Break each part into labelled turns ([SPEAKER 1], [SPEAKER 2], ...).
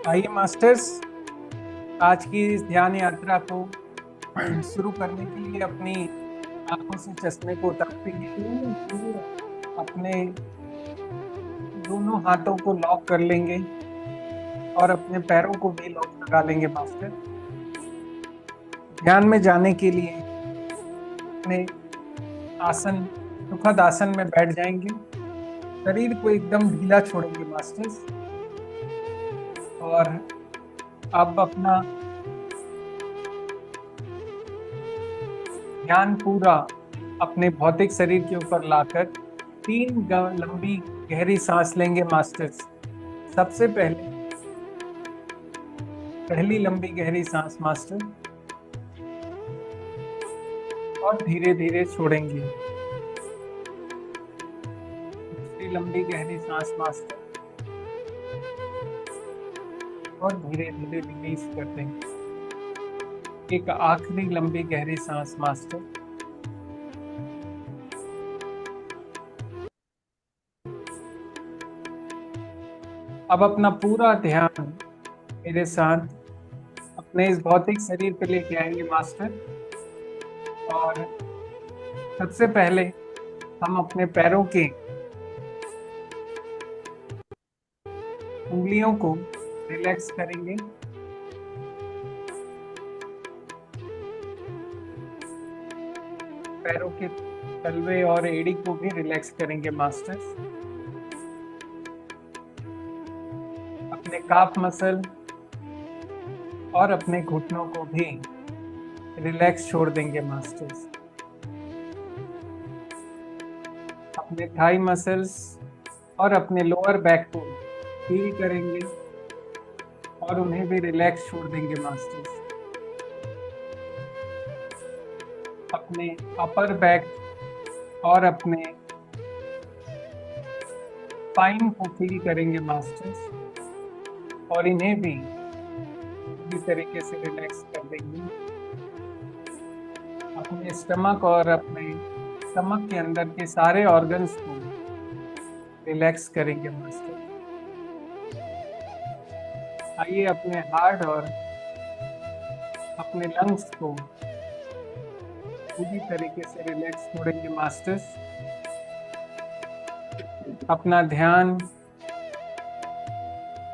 [SPEAKER 1] आइए मास्टर्स, आज की इस ध्यान यात्रा को शुरू करने के लिए अपनी आंखों से चश्मे को उतारते हैं। अपने दोनों हाथों को लॉक कर लेंगे और अपने पैरों को भी लॉक लगा लेंगे मास्टर। ध्यान में जाने के लिए अपने आसन सुखद आसन में बैठ जाएंगे। शरीर को एकदम ढीला छोड़ेंगे मास्टर्स। और अब अपना ध्यान पूरा अपने भौतिक शरीर के ऊपर लाकर लंबी गहरी सांस लेंगे मास्टर्स। सबसे पहले पहली लंबी गहरी सांस मास्टर, और धीरे धीरे छोड़ेंगे। दूसरी लंबी गहरी सांस मास्टर, और धीरे धीरे रिलीज कर देंगे। एक आखिरी लंबी गहरी सांस मास्टर। अब अपना पूरा ध्यान मेरे साथ अपने इस भौतिक शरीर पे लेके आएंगे मास्टर। और सबसे पहले हम अपने पैरों के उंगलियों को रिलैक्स करेंगे। पैरों के तलवे और एड़ी को भी रिलैक्स करेंगे मास्टर्स। अपने काफ मसल और अपने घुटनों को भी रिलैक्स छोड़ देंगे मास्टर्स। अपने थाई मसल्स और अपने लोअर बैक को फील करेंगे और उन्हें भी रिलैक्स छोड़ देंगे मास्टर्स। अपने अपर बैक और अपने स्पाइन को फील करेंगे मास्टर्स, और इन्हें भी पूरी तरीके से रिलैक्स कर देंगे। अपने स्टमक और अपने स्टमक के अंदर के सारे ऑर्गन्स को रिलैक्स करेंगे मास्टर। आइए अपने हार्ट और अपने लंग्स को पूरी तरीके से रिलैक्स छोड़ेंगे मास्टर्स। अपना ध्यान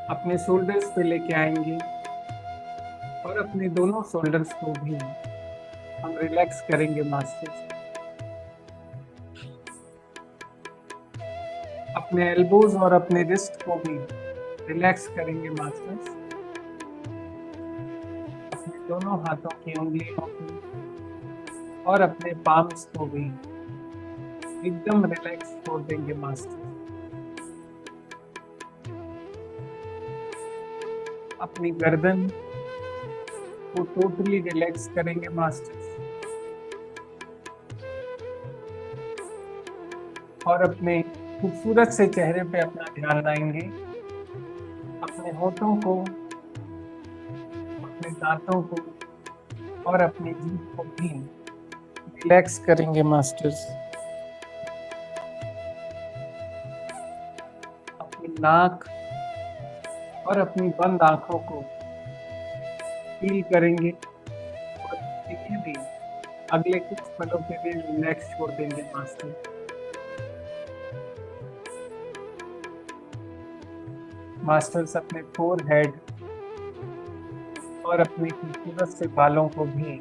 [SPEAKER 1] अपने शोल्डर्स पे लेके आएंगे और अपने दोनों शोल्डर्स को भी हम रिलैक्स करेंगे मास्टर्स। अपने एल्बोज और अपने रिस्ट को भी रिलैक्स करेंगे मास्टर्स। अपने दोनों हाथों की उंगलियों को और अपने पाम्स को भी एकदम रिलैक्स छोड़ देंगे मास्टर्स। अपनी गर्दन को टोटली रिलैक्स करेंगे मास्टर्स। और अपने खूबसूरत से चेहरे पे अपना ध्यान लाएंगे। अपने होठों को, अपने दांतों को और अपनी जीभ को भी रिलैक्स करेंगे मास्टर्स। अपनी नाक और अपनी बंद आंखों को फील करेंगे और इन्हें भी अगले कुछ पलों के लिए रिलैक्स छोड़ देंगे मास्टर। मास्टर्स अपने फोरहेड और अपने खूबसूरत से बालों को भी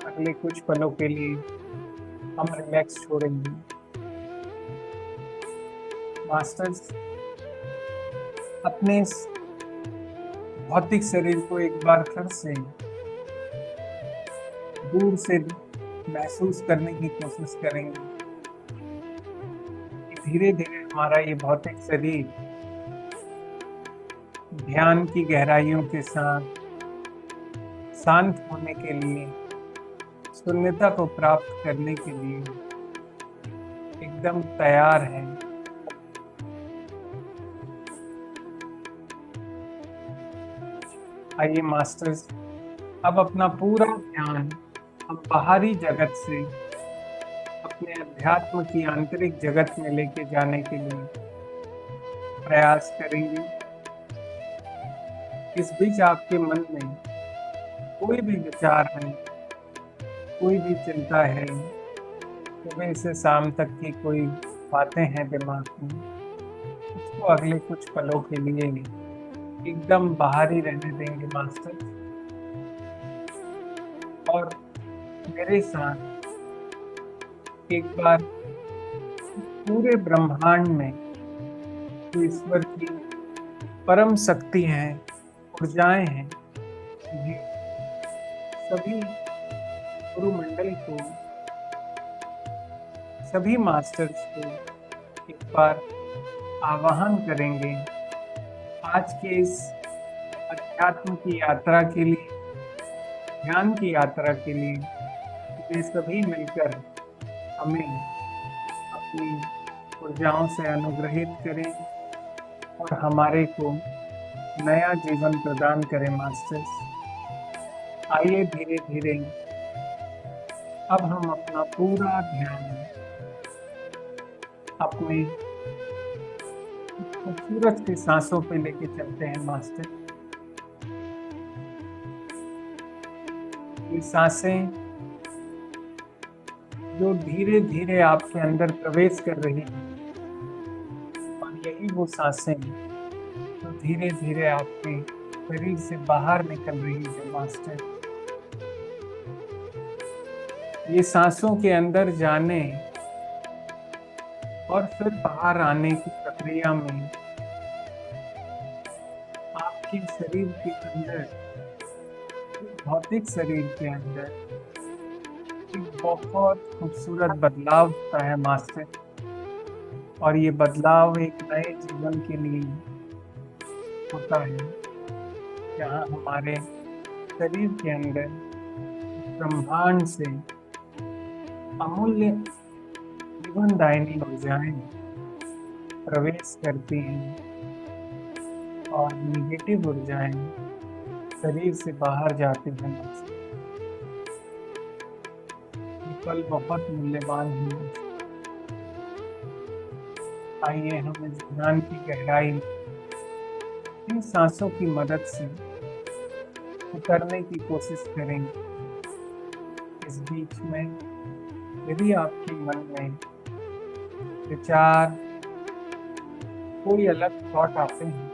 [SPEAKER 1] अगले कुछ पलों के लिए हम रिलैक्स छोड़ेंगे मास्टर्स। अपने इस भौतिक शरीर को एक बार फिर से दूर से महसूस करने की कोशिश करेंगे। धीरे धीरे हमारा ये भौतिक शरीर ध्यान की गहराइयों के साथ शांत होने के लिए, शून्यता को प्राप्त करने के लिए एकदम तैयार है। आइए मास्टर्स, अब अपना पूरा ध्यान हम बाहरी जगत से अपने अध्यात्म की आंतरिक जगत में लेके जाने के लिए प्रयास करेंगे। इस बीच आपके मन में कोई भी विचार है, कोई भी चिंता है, सुबह से शाम तक की कोई बातें हैं दिमाग में, उसको अगले कुछ पलों के लिए एकदम बाहर ही रहने देंगे मास्टर। और मेरे साथ एक बार पूरे ब्रह्मांड में जो ईश्वर की परम शक्ति है, ऊर्जाएं हैं, ये सभी गुरुमंडल को, सभी मास्टर्स को एक बार आवाहन करेंगे आज के इस अध्यात्म की यात्रा के लिए, ध्यान की यात्रा के लिए। वे सभी मिलकर हमें अपनी ऊर्जाओं से अनुग्रहित करें और हमारे को नया जीवन प्रदान करें मास्टर्स। आइए धीरे धीरे अब हम अपना पूरा ध्यान अपने खूबसूरत सी सांसों पे लेके चलते हैं मास्टर। ये सांसें जो धीरे धीरे आपके अंदर प्रवेश कर रही हैं, और यही वो सांसें जो धीरे धीरे आपके शरीर से बाहर निकल रही है मास्टर। ये सांसों के अंदर जाने और फिर बाहर आने की प्रक्रिया में आपके शरीर के अंदर, भौतिक शरीर के अंदर एक बहुत खूबसूरत बदलाव होता है मास्टर। और ये बदलाव एक नए जीवन के लिए होता है, जहाँ हमारे शरीर के अंदर ब्रह्मांड से अमूल्य जीवनदायिनी ऊर्जाएं प्रवेश करती हैं और निगेटिव ऊर्जाएं शरीर से बाहर जाती हैं। ये पल बहुत मूल्यवान है। आइए हम इस ध्यान की गहराई इन सांसों की मदद से उतरने की कोशिश करेंगे। इस बीच में यदि आपके मन में विचार, कोई अलग थॉट आते हैं,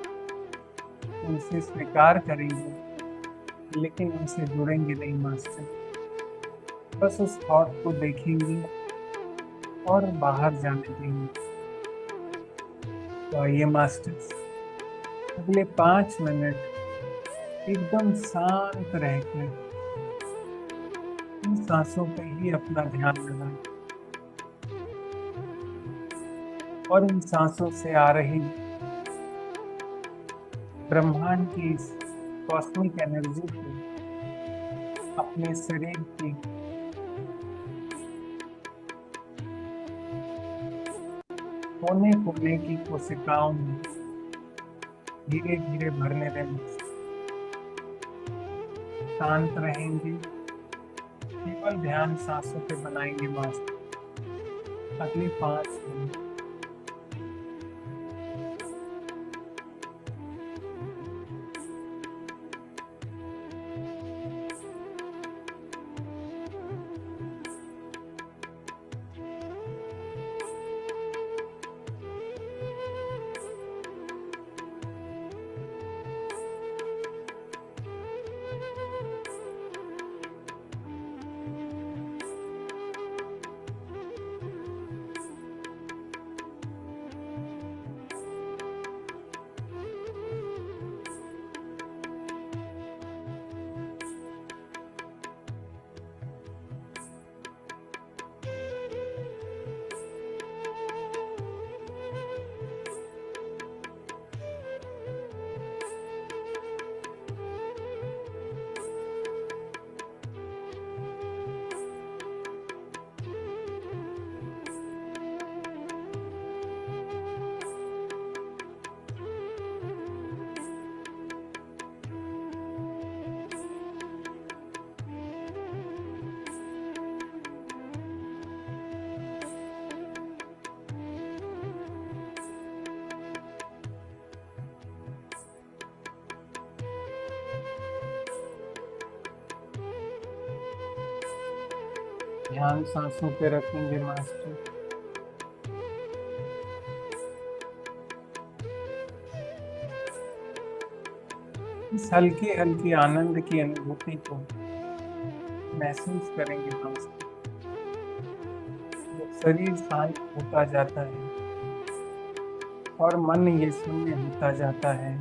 [SPEAKER 1] तो उसे स्वीकार करेंगे, लेकिन उनसे जुड़ेंगे नहीं मास्टर। बस उस थॉट को देखेंगे और बाहर जाने देंगे। तो आइए मास्टर्स, अगले 5 मिनट एकदम शांत रहकर इन सांसों पे ही अपना ध्यान लगाएं और इन सांसों से आ रही ब्रह्मांड की इस कॉस्मिक एनर्जी को अपने शरीर की कोने कोने की कोशिकाओं में धीरे धीरे भरने दें। शांत रहेंगे, केवल ध्यान सांसों पे बनाएंगे मास्टर अगले 5 मिनट। ध्यान सांसों पे रखेंगे मास्टर। इस हल्की हल्की आनंद की अनुभूति को महसूस करेंगे मास्टर। जब शरीर शांत होता जाता है और मन ये शून्य होता जाता है,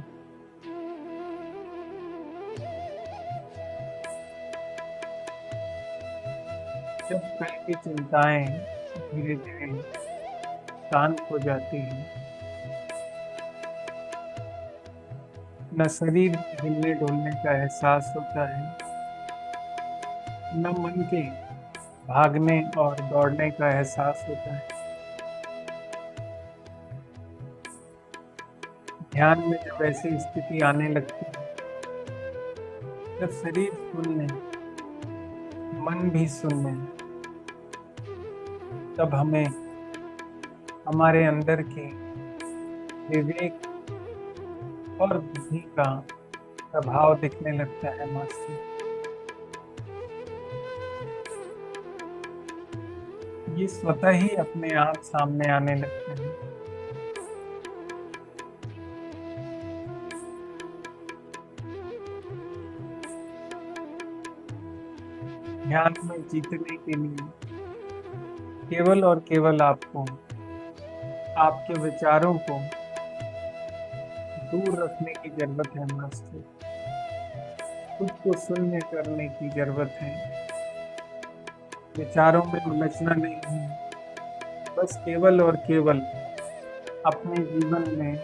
[SPEAKER 1] जब कल की चिंताएं धीरे धीरे शांत हो जाती हैं, न शरीर में हिलने डुलने का एहसास होता है, न मन के भागने और दौड़ने का एहसास होता है। ध्यान में जब ऐसी स्थिति आने लगती है, जब शरीर शून्य, मन भी शून्य, तब हमें हमारे अंदर के विवेक और बुद्धि का प्रभाव दिखने लगता है मास्टर। ये स्वतः ही अपने आप सामने आने लगते हैं। ध्यान में जीतने के लिए केवल और केवल आपको आपके विचारों को दूर रखने की जरूरत है मास्टर। खुद को शून्य करने की जरूरत है। विचारों में उलझना नहीं है, बस केवल और केवल अपने जीवन में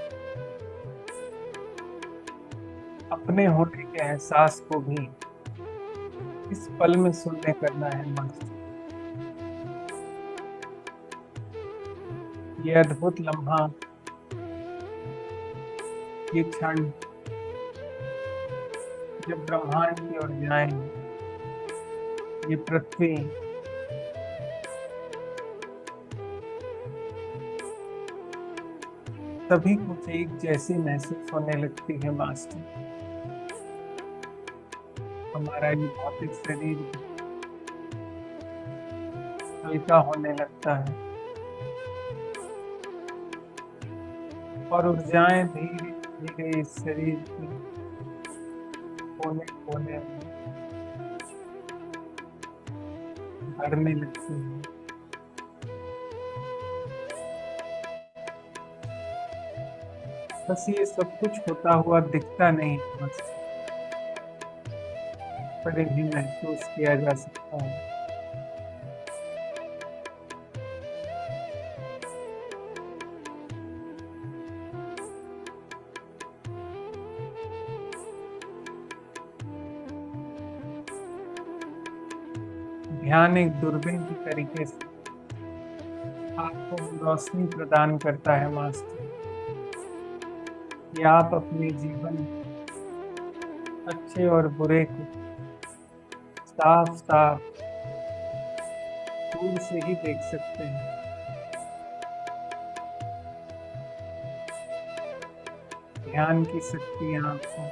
[SPEAKER 1] अपने होने के एहसास को भी इस पल में शून्य करना है मास्टर। ये अद्भुत लम्हा, ये क्षण जब ब्रह्मांड की ओर जाए, ये पृथ्वी सभी कुछ एक जैसी महसूस होने लगती है मास्टर। हमारा ये भौतिक शरीर हल्का होने लगता है और ऊर्जाएं धीरे धीरे इस शरीर के कोने कोने में भरने लगती है। बस ये सब कुछ होता हुआ दिखता नहीं है बस, पर भी महसूस किया जा सकता है। ध्यान एक दूरबीन की तरीके से आपको रोशनी प्रदान करता है मास्टर, कि आप अपने जीवन अच्छे और बुरे को साफ साफ दूर से ही देख सकते हैं। ध्यान की शक्तियाँ आपको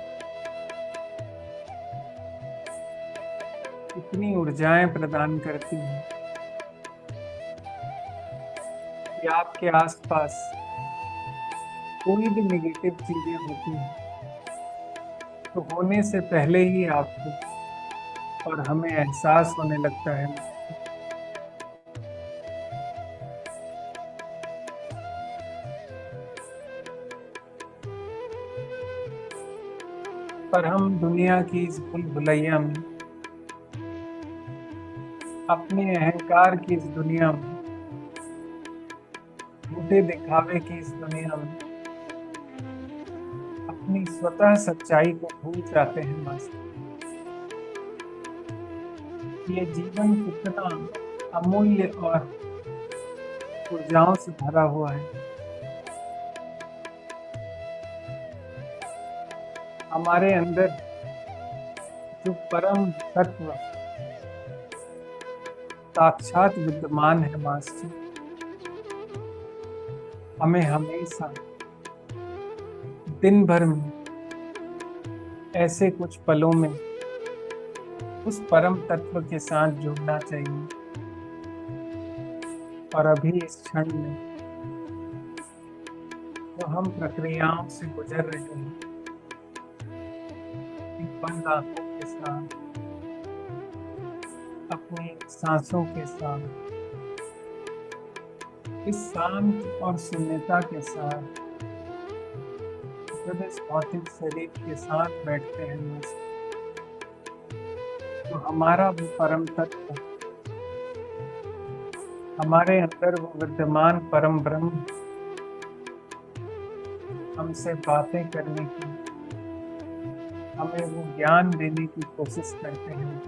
[SPEAKER 1] इतनी ऊर्जाएं प्रदान करती हैं कि आपके आसपास कोई भी नेगेटिव चीजें होती हैं तो होने से पहले ही आपको और हमें एहसास होने लगता है। पर हम दुनिया की इस भूल भुलैया में, अपने अहंकार की इस दुनिया में, झूठे दिखावे की इस दुनिया में अपनी स्वतः सच्चाई को भूल जाते हैं मास्टर। ये जीवन कितना अमूल्य और ऊर्जाओं से भरा हुआ है। हमारे अंदर जो परम तत्व साक्षात विद्यमान है मास्टर, हमें हमेशा दिन भर में ऐसे कुछ पलों में उस परम तत्व के साथ जुड़ना चाहिए और अभी इस क्षण में जो हम प्रक्रियाओं से गुजर रहे हैं, इन बंद आंखों के साथ, अपनी सांसों के साथ, इस शांत और शून्यता के साथ, जब इस भौतिक शरीर के साथ बैठते हैं तो हमारा वो परम तत्व, हमारे अंदर वो विद्यमान परम ब्रह्म हमसे बातें करने की, हमें वो ज्ञान देने की कोशिश करते हैं।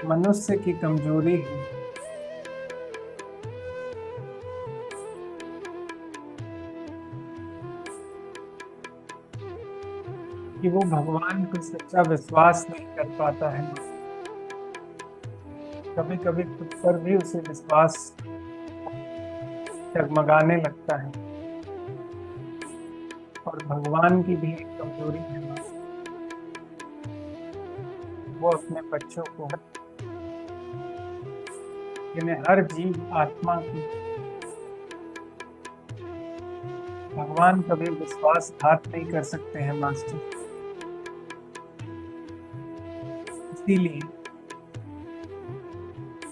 [SPEAKER 1] मनुष्य की कमजोरी है कि वो भगवान को सच्चा विश्वास नहीं कर पाता है। कभी कभी खुद पर भी उसे विश्वास डगमगाने लगता है। और भगवान की भी एक कमजोरी है, वो अपने बच्चों को, जिन्हें हर जीव आत्मा की भगवान कभी विश्वासघात नहीं कर सकते हैं मास्टर। इसीलिए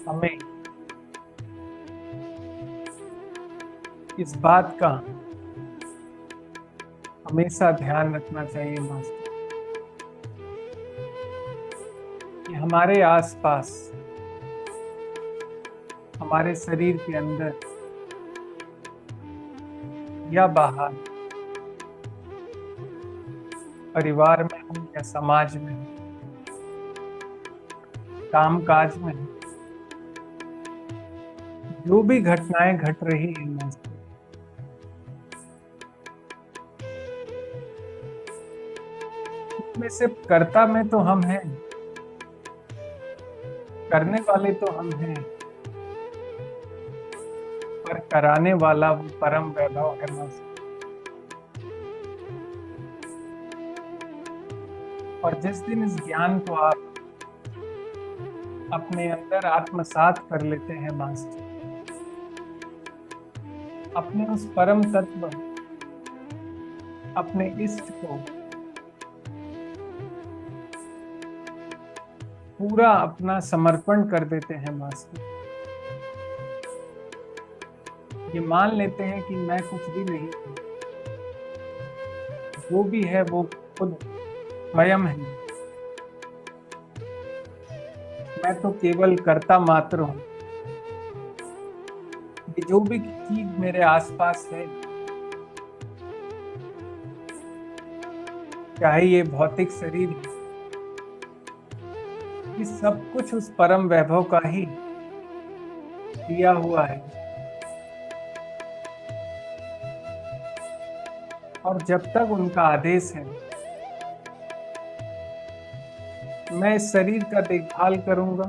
[SPEAKER 1] हमें इस बात का हमेशा ध्यान रखना चाहिए मास्टर कि हमारे आसपास, हमारे शरीर के अंदर या बाहर, परिवार में हो या समाज में हो, काम काज में हो, जो भी घटनाएं घट रही हैं, उसमें से कर्ता में तो हम हैं, करने वाले तो हम हैं, पर कराने वाला वो परम वैभव है मास्टर। और जिस दिन इस ज्ञान को आप अपने अंदर आत्मसात कर लेते हैं मास्टर, अपने उस परम तत्व, अपने इष्ट को पूरा अपना समर्पण कर देते हैं मास्टर, ये मान लेते हैं कि मैं कुछ भी नहीं हूं, जो भी है वो खुद स्वयं है, मैं तो केवल कर्ता मात्र हूं। कि जो भी चीज मेरे आसपास है, चाहे ये भौतिक शरीर है, ये सब कुछ उस परम वैभव का ही दिया हुआ है। और जब तक उनका आदेश है, मैं इस शरीर का देखभाल करूंगा,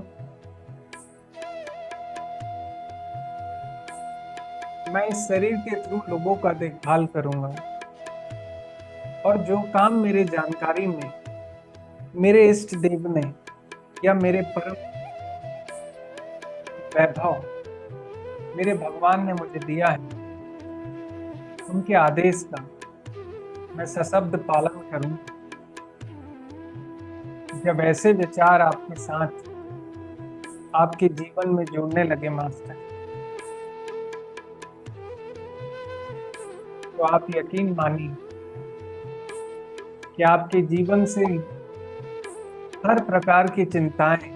[SPEAKER 1] मैं इस शरीर के थ्रू लोगों का देखभाल करूंगा। और जो काम मेरे जानकारी में मेरे इष्ट देव ने या मेरे परम वैभव, मेरे भगवान ने मुझे दिया है, उनके आदेश का मैं सशब्द पालन करूंगा। जब ऐसे विचार आपके साथ आपके जीवन में जुड़ने लगे मास्टर, तो आप यकीन मानिए कि आपके जीवन से हर प्रकार की चिंताएं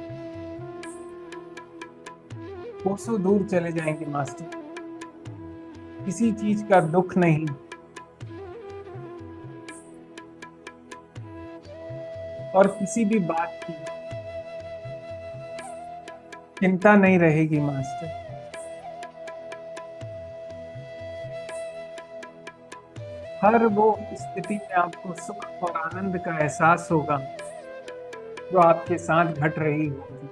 [SPEAKER 1] कोसों दूर चले जाएंगे मास्टर। किसी चीज का दुख नहीं, और किसी भी बात की चिंता नहीं रहेगी मास्टर। हर वो स्थिति में आपको सुख और आनंद का एहसास होगा जो आपके साथ घट रही होगी।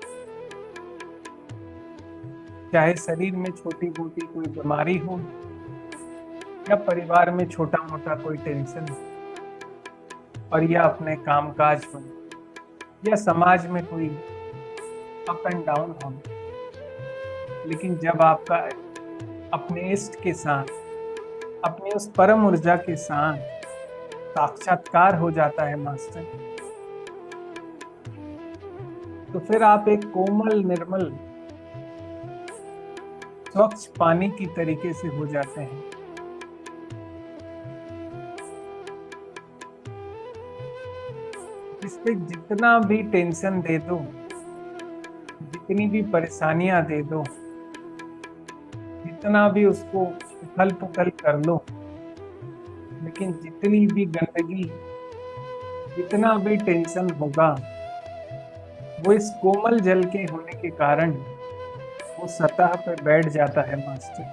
[SPEAKER 1] चाहे शरीर में छोटी मोटी कोई बीमारी हो या परिवार में छोटा मोटा कोई टेंशन और या अपने कामकाज में या समाज में कोई अप एंड डाउन हो, लेकिन जब आपका अपने इष्ट के साथ, अपनी उस परम ऊर्जा के साथ साक्षात्कार हो जाता है मास्टर, तो फिर आप एक कोमल निर्मल स्वच्छ पानी की तरीके से हो जाते हैं। जिससे जितना भी टेंशन दे दो, जितनी भी परेशानियां दे दो, जितना भी उसको उथल पुथल कर लो, लेकिन जितनी भी गंदगी, जितना भी टेंशन होगा, वो इस कोमल जल के होने के कारण वो सतह पर बैठ जाता है मास्टर।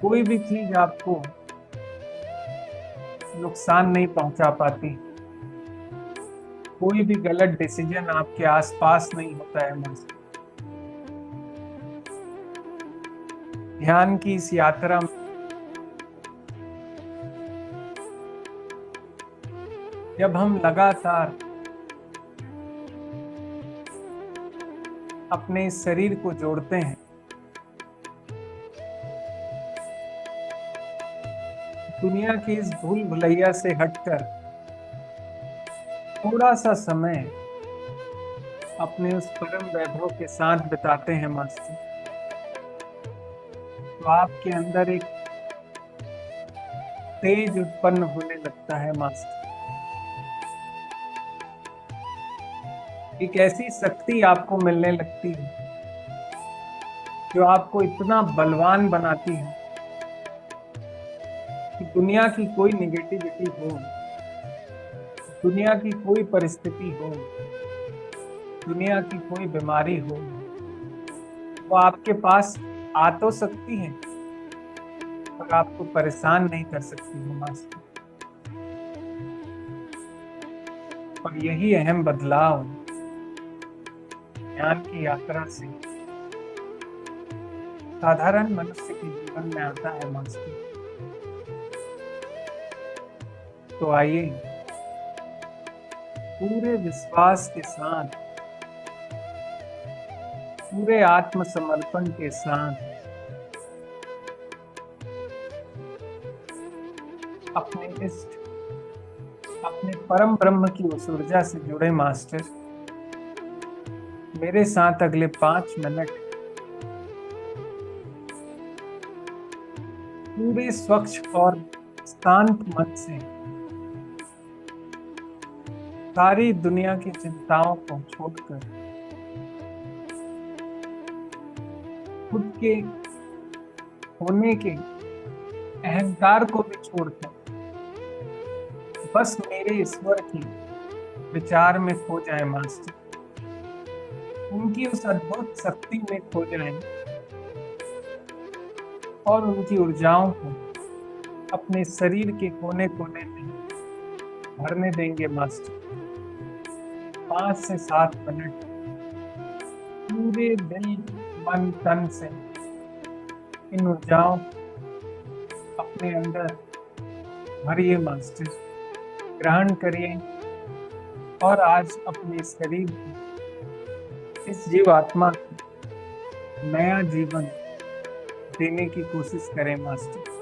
[SPEAKER 1] कोई भी चीज आपको नुकसान नहीं पहुंचा पाती, कोई भी गलत डिसीजन आपके आसपास नहीं होता है मास्टर। ध्यान की इस यात्रा में जब हम लगातार अपने इस शरीर को जोड़ते हैं, दुनिया की इस भूल भुलैया से हटकर थोड़ा सा समय अपने उस परम वैभव के साथ बिताते हैं मास्टर, तो आपके अंदर एक तेज उत्पन्न होने लगता है मास्टर। एक ऐसी शक्ति आपको मिलने लगती है जो आपको इतना बलवान बनाती है कि दुनिया की कोई निगेटिविटी हो, दुनिया की कोई परिस्थिति हो, दुनिया की कोई बीमारी हो, वो आपके पास आ तो सकती है पर आपको परेशान नहीं कर सकती है मास्टर। और यही अहम बदलाव ज्ञान की यात्रा से साधारण मनुष्य के जीवन में आता है मास्टर। तो आइए पूरे विश्वास के साथ, पूरे आत्मसमर्पण के साथ अपने इष्ट, अपने परम ब्रह्म की उस ऊर्जा से जुड़े मास्टर। मेरे साथ अगले 5 मिनट पूरे स्वच्छ और शांत मन से सारी दुनिया की चिंताओं को छोड़कर, खुद के होने के अहंकार को भी छोड़कर बस मेरे ईश्वर की विचार में खो जाए मास्टर, उनकी उस अद्भुत शक्ति में खो जाए और उनकी ऊर्जाओं को अपने शरीर के कोने कोने में भरने देंगे मास्टर। 5 से 7 मिनट पूरे दिल मन तन से इन ऊर्जाओं अपने अंदर भरिए मास्टर, ग्रहण करिए और आज अपने शरीर को, इस जीवात्मा को नया जीवन देने की कोशिश करें मास्टर।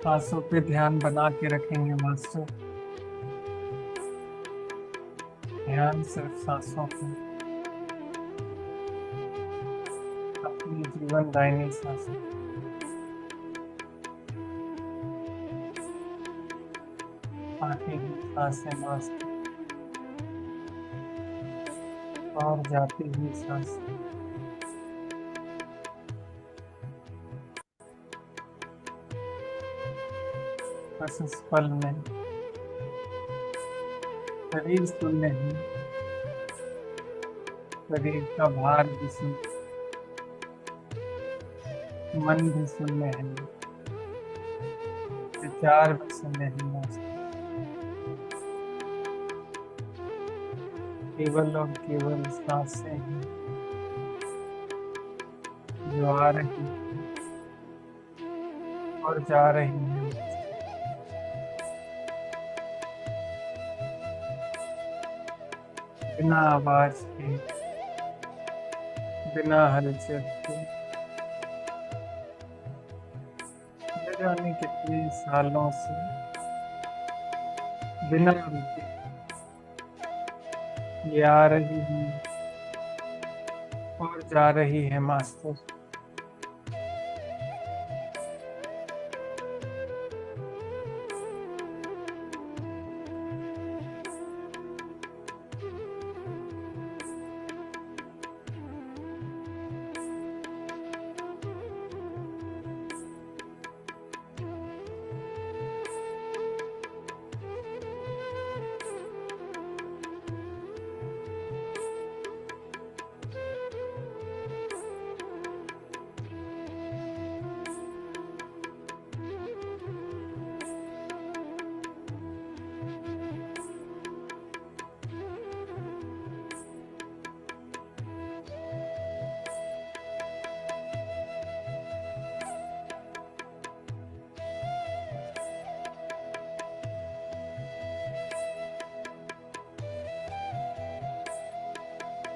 [SPEAKER 1] सांसों पे ध्यान बना के रखेंगे मास्टर। ध्यान सिर्फ सांसों पे, अपनी जीवनदायिनी सांसों। आती हुई सांसें मास्टर, और जाती हुई सांसें। बस इस पल में शरीर शून्य है, शरीर का भार भी शून्य, मन भी शून्य है, विचार भी शून्य है मास्टर। केवल और केवल सांसें हैं जो आ रही हैं और जा रही हैं मास्टर। बिना आवाज के, बिना हलचल के, न जाने कितने सालों से बिना रुके ये आ रही है और जा रही है मास्टर।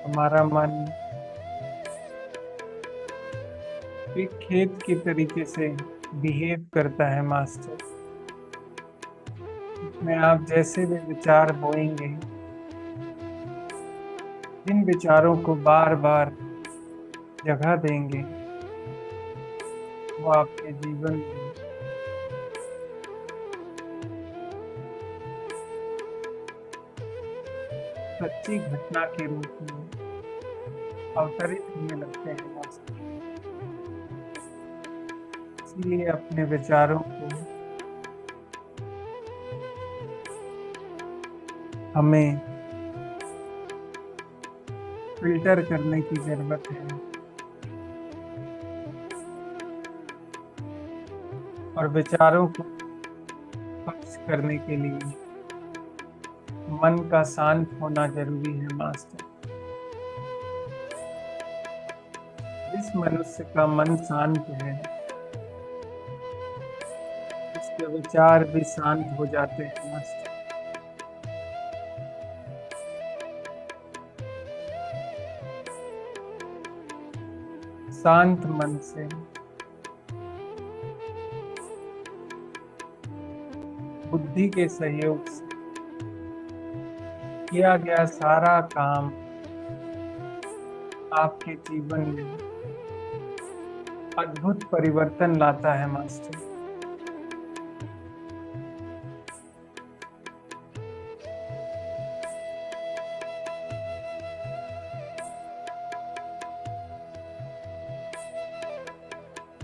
[SPEAKER 1] हमारा मन एक खेत की तरीके से बिहेव करता है मास्टर। में आप जैसे भी विचार बोएंगे, जिन विचारों को बार बार जगह देंगे, वो आपके जीवन में सच्ची घटना के रूप में अवतरित होने लगते हैं मास्टर। इसलिए अपने विचारों को हमें फिल्टर करने की जरूरत है, और विचारों को स्पष्ट करने के लिए मन का शांत होना जरूरी है मास्टर। जिस मनुष्य का मन शांत है, उसके विचार भी शांत हो जाते हैं मास्टर। शांत मन से बुद्धि के सहयोग से किया गया सारा काम आपके जीवन में अद्भुत परिवर्तन लाता है मास्टर।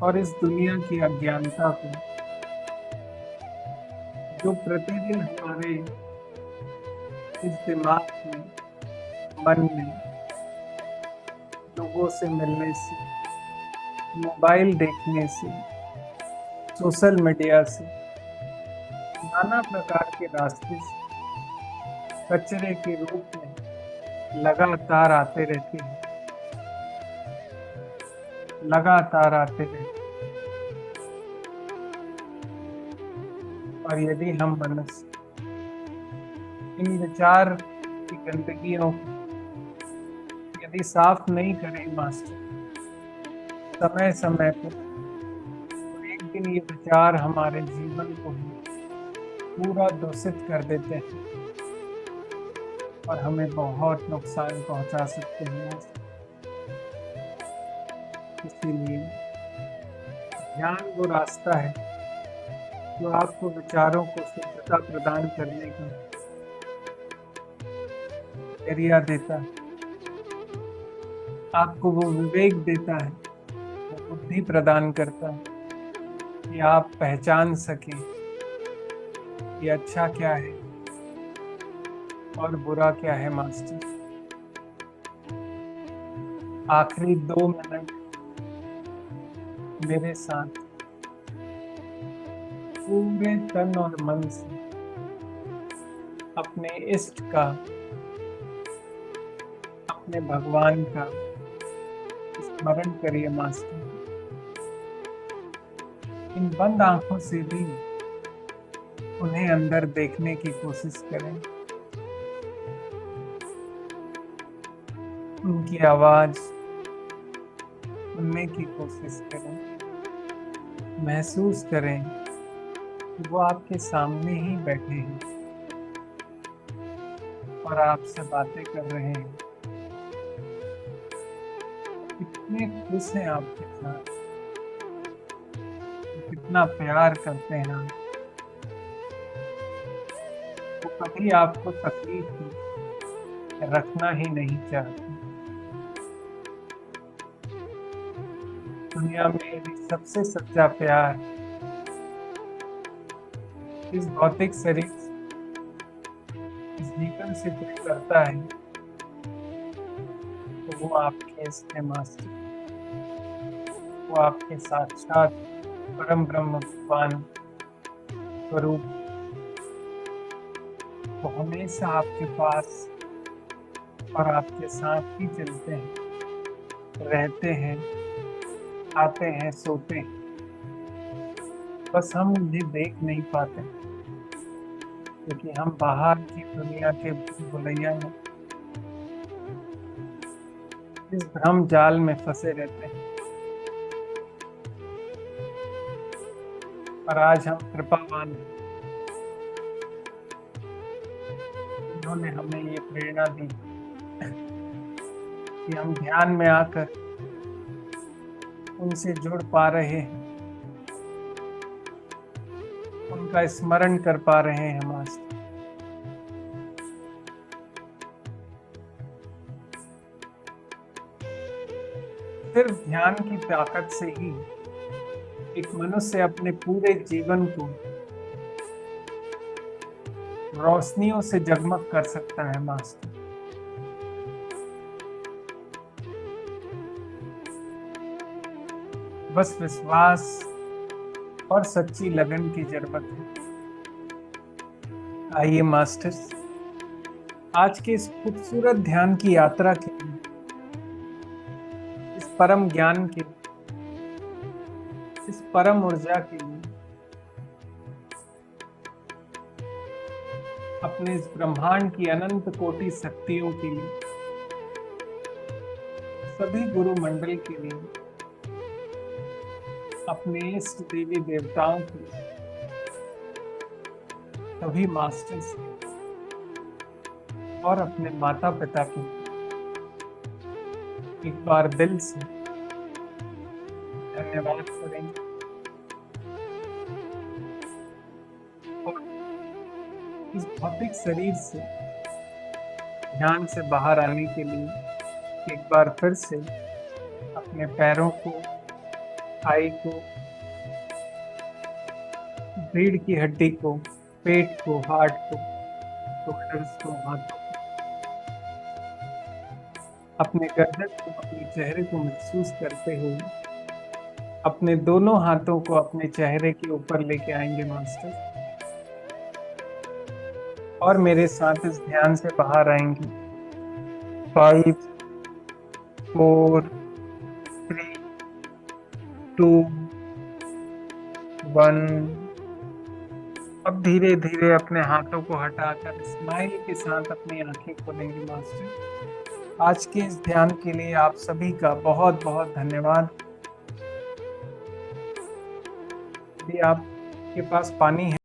[SPEAKER 1] और इस दुनिया की अज्ञानता को, जो प्रतिदिन हमारे इस दिमाग में, मन में, लोगों से मिलने से, मोबाइल देखने से, सोशल मीडिया से, नाना प्रकार के रास्ते से कचरे के रूप में लगातार आते रहते हैं, लगातार आते रहते हैं। और यदि हम मनुष्य इन विचार की गंदगियों को यदि साफ नहीं करें मास्टर, समय समय पर, तो एक दिन ये विचार हमारे जीवन जीवन को ही पूरा दूषित कर देते हैं और हमें बहुत नुकसान पहुंचा सकते हैं। इसीलिए ध्यान वो रास्ता है जो आपको विचारों को शुद्धता प्रदान करने का जरिया देता है, आपको वो विवेक देता है, वो बुद्धि प्रदान करता है कि आप पहचान सकें कि अच्छा क्या है और बुरा क्या है। मास्टर, आखिरी 2 मिनट मेरे साथ पूरे तन और मन से अपने इष्ट का, अपने भगवान का स्मरण करिए। मास्टर, इन बंद आंखों से भी उन्हें अंदर देखने की कोशिश करें, उनकी आवाज सुनने की कोशिश करें, महसूस करें कि वो आपके सामने ही बैठे हैं और आपसे बातें कर रहे हैं। कितने खुश हैं आपके साथ, कितना प्यार करते हैं आप। वो कभी आपको तकलीफ में रखना ही नहीं चाहते। दुनिया में यदि सबसे सच्चा प्यार इस भौतिक शरीर से, इस जीवन से कोई करता है तो वो आपके इसके मास्टर, वो आपके साक्षात परम ब्रह्म भगवान स्वरूप, वो हमेशा आपके पास और आपके साथ ही चलते हैं, रहते हैं, आते हैं, सोते हैं। बस हम उन्हें देख नहीं पाते क्योंकि हम बाहर की दुनिया के भूलैया में, इस भ्रम जाल में फंसे रहते हैं। और आज हम कृपावान हैं, उन्होंने हमें ये प्रेरणा दी कि हम ध्यान में आकर उनसे जुड़ पा रहे हैं, उनका स्मरण कर पा रहे हैं। मास्टर, सिर्फ ध्यान की ताकत से ही एक मनुष्य अपने पूरे जीवन को रोशनियों से जगमग कर सकता है। मास्टर, बस विश्वास और सच्ची लगन की जरूरत है। आइए मास्टर्स, आज के इस खूबसूरत ध्यान की यात्रा के लिए, इस परम ज्ञान के, इस परम ऊर्जा के लिए, अपने इस ब्रह्मांड की अनंत कोटि शक्तियों के लिए, सभी गुरु मंडल के लिए, अपने इष्ट देवी देवताओं के लिए, सभी मास्टर्स और अपने माता पिता के लिए एक बार दिल से धन्यवाद करेंगे। और इस भौतिक शरीर से ध्यान से बाहर आने के लिए एक बार फिर से अपने पैरों को, थाई को, रीढ़ की हड्डी को, पेट को, हार्ट को, शोल्डर्स को, हाथों को, अपने गर्दन को, अपने चेहरे को महसूस करते हुए अपने दोनों हाथों को अपने चेहरे के ऊपर लेके आएंगे। मास्टर, और मेरे साथ इस ध्यान से बाहर आएंगे। 5, 4, 3, 2, 1। अब धीरे धीरे अपने हाथों को हटाकर स्माइल के साथ अपनी आंखें खोलेंगे। मास्टर, आज के इस ध्यान के लिए आप सभी का बहुत बहुत धन्यवाद। यदि आप के पास पानी है